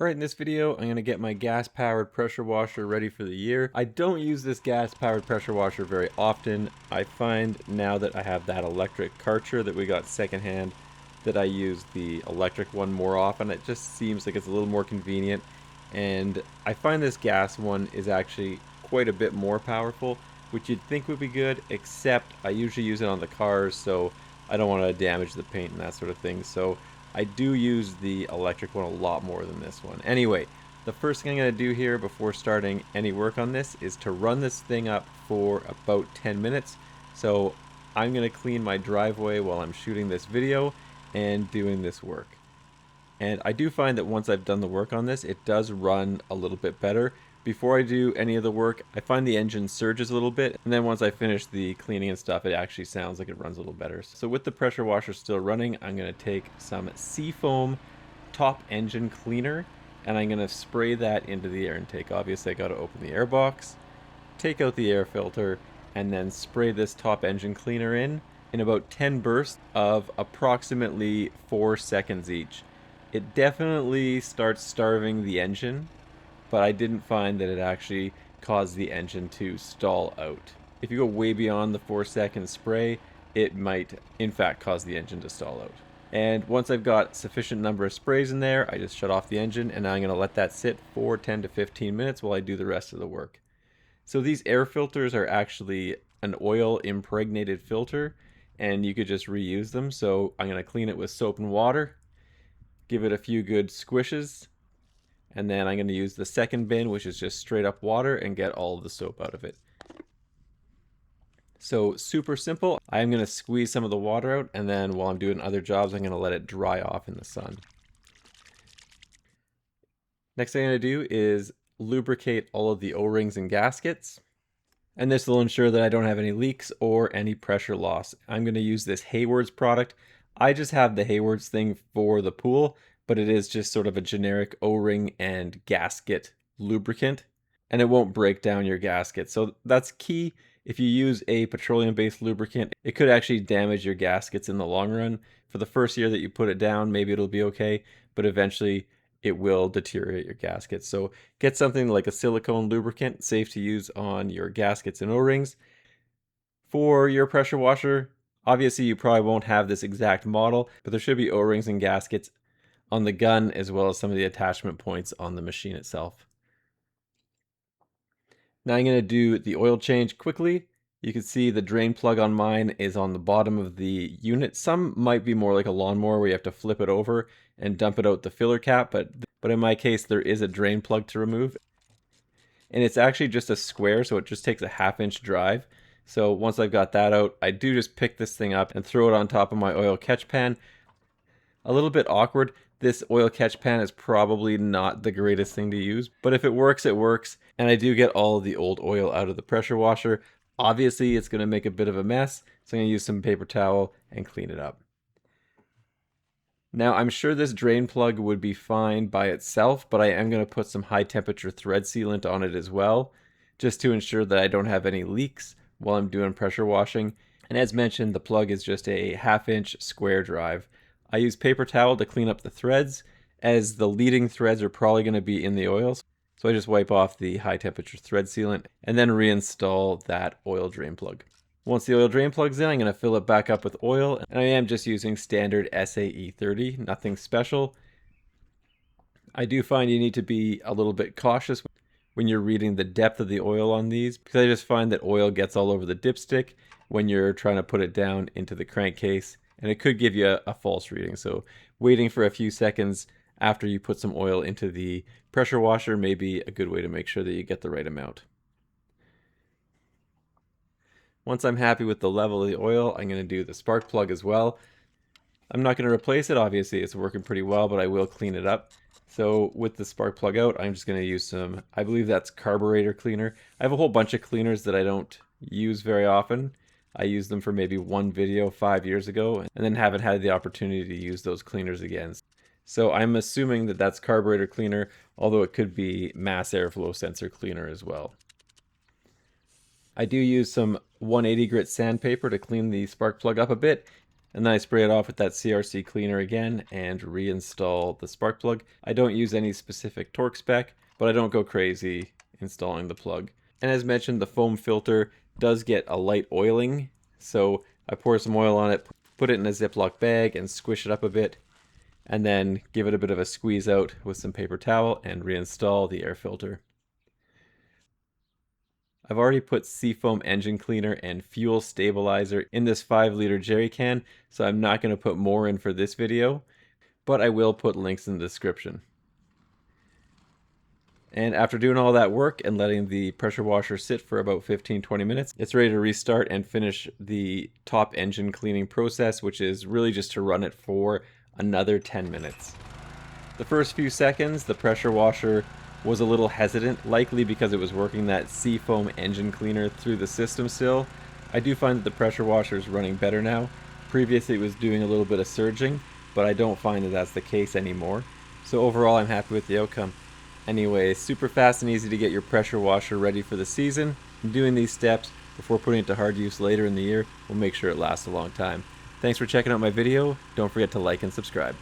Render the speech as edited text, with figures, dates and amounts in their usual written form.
Alright, in this video, I'm going to get my gas-powered pressure washer ready for the year. I don't use this gas-powered pressure washer very often. I find now that I have that electric Karcher that we got secondhand, that I use the electric one more often. It just seems like it's a little more convenient. And I find this gas one is actually quite a bit more powerful, which you'd think would be good, except I usually use it on the cars, so I don't want to damage the paint and that sort of thing. So I do use the electric one a lot more than this one. Anyway, the first thing I'm going to do here before starting any work on this is to run this thing up for about 10 minutes. So I'm going to clean my driveway while I'm shooting this video and doing this work. And I do find that once I've done the work on this, it does run a little bit better. Before I do any of the work, I find the engine surges a little bit, and then once I finish the cleaning and stuff, it actually sounds like it runs a little better. So with the pressure washer still running, I'm going to take some Seafoam top engine cleaner, and I'm going to spray that into the air intake. Obviously, I got to open the air box, take out the air filter, and then spray this top engine cleaner in about 10 bursts of approximately 4 seconds each. It definitely starts starving the engine, but I didn't find that it actually caused the engine to stall out. If you go way beyond the 4-second spray, it might in fact cause the engine to stall out. And once I've got sufficient number of sprays in there, I just shut off the engine, and now I'm going to let that sit for 10 to 15 minutes while I do the rest of the work. So these air filters are actually an oil impregnated filter, and you could just reuse them. So I'm going to clean it with soap and water, give it a few good squishes, and then I'm going to use the second bin, which is just straight up water, and get all of the soap out of it. So super simple. I'm going to squeeze some of the water out, and then while I'm doing other jobs, I'm going to let it dry off in the sun. Next thing I'm going to do is lubricate all of the O-rings and gaskets. And this will ensure that I don't have any leaks or any pressure loss. I'm going to use this Hayward's product. I just have the Hayward's thing for the pool, but it is just sort of a generic O-ring and gasket lubricant, and it won't break down your gasket. So that's key. If you use a petroleum-based lubricant, it could actually damage your gaskets in the long run. For the first year that you put it down, maybe it'll be okay, but eventually it will deteriorate your gaskets. So get something like a silicone lubricant, safe to use on your gaskets and O-rings. For your pressure washer, obviously you probably won't have this exact model, but there should be O-rings and gaskets on the gun as well as some of the attachment points on the machine itself. Now I'm going to do the oil change quickly. You can see the drain plug on mine is on the bottom of the unit. Some might be more like a lawnmower where you have to flip it over and dump it out the filler cap, but in my case there is a drain plug to remove. And it's actually just a square, so it just takes a 1/2-inch drive. So once I've got that out, I do just pick this thing up and throw it on top of my oil catch pan. A little bit awkward. This oil catch pan is probably not the greatest thing to use, but if it works, it works. And I do get all of the old oil out of the pressure washer. Obviously, it's going to make a bit of a mess, so I'm going to use some paper towel and clean it up. Now, I'm sure this drain plug would be fine by itself, but I am going to put some high temperature thread sealant on it as well, just to ensure that I don't have any leaks while I'm doing pressure washing. And as mentioned, the plug is just a 1/2-inch square drive. I use paper towel to clean up the threads, as the leading threads are probably going to be in the oils. So I just wipe off the high temperature thread sealant and then reinstall that oil drain plug. Once the oil drain plug's in, I'm going to fill it back up with oil, and I am just using standard SAE 30, nothing special. I do find you need to be a little bit cautious when you're reading the depth of the oil on these, because I just find that oil gets all over the dipstick when you're trying to put it down into the crankcase, and it could give you a false reading. So waiting for a few seconds after you put some oil into the pressure washer may be a good way to make sure that you get the right amount. Once I'm happy with the level of the oil, I'm going to do the spark plug as well. I'm not going to replace it, obviously it's working pretty well, but I will clean it up. So with the spark plug out, I'm just going to use some, I believe that's carburetor cleaner. I have a whole bunch of cleaners that I don't use very often. I used them for maybe one video 5 years ago, and then haven't had the opportunity to use those cleaners again. So I'm assuming that that's carburetor cleaner, although it could be mass airflow sensor cleaner as well. I do use some 180 grit sandpaper to clean the spark plug up a bit. And then I spray it off with that CRC cleaner again and reinstall the spark plug. I don't use any specific torque spec, but I don't go crazy installing the plug. And as mentioned, the foam filter does get a light oiling, so I pour some oil on it, put it in a Ziploc bag and squish it up a bit, and then give it a bit of a squeeze out with some paper towel and reinstall the air filter. I've already put Seafoam engine cleaner and fuel stabilizer in this 5-liter jerry can, so I'm not going to put more in for this video, but I will put links in the description. And after doing all that work and letting the pressure washer sit for about 15-20 minutes, it's ready to restart and finish the top engine cleaning process, which is really just to run it for another 10 minutes. The first few seconds, the pressure washer was a little hesitant, likely because it was working that Seafoam engine cleaner through the system still. I do find that the pressure washer is running better now. Previously it was doing a little bit of surging, but I don't find that that's the case anymore. So overall I'm happy with the outcome. Anyway, super fast and easy to get your pressure washer ready for the season. And doing these steps before putting it to hard use later in the year will make sure it lasts a long time. Thanks for checking out my video. Don't forget to like and subscribe.